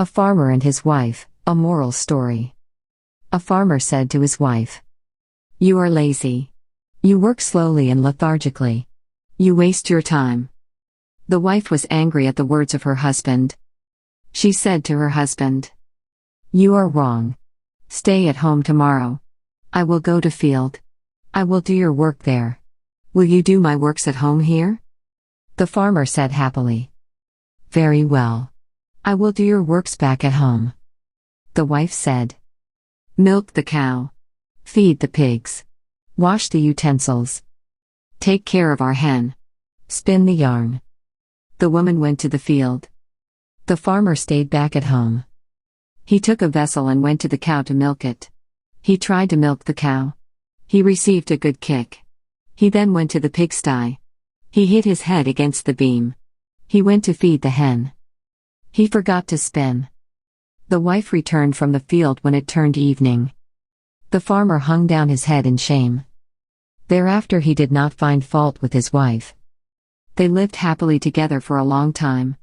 A farmer and his wife, a moral story. A farmer said to his wife, "You are lazy. You work slowly and lethargically. You waste your time." The wife was angry at the words of her husband. She said to her husband, "You are wrong. Stay at home tomorrow. I will go to field. I will do your work there. Will you do my works at home here?" The farmer said happily, "Very well. I will do your works back at home." The wife said, "Milk the cow. Feed the pigs. Wash the utensils. Take care of our hen. Spin the yarn." The woman went to the field. The farmer stayed back at home. He took a vessel and went to the cow to milk it. He tried to milk the cow. He received a good kick. He then went to the pigsty. He hit his head against the beam. He went to feed the hen. He forgot to spin. The wife returned from the field when it turned evening. The farmer hung down his head in shame. Thereafter he did not find fault with his wife. They lived happily together for a long time.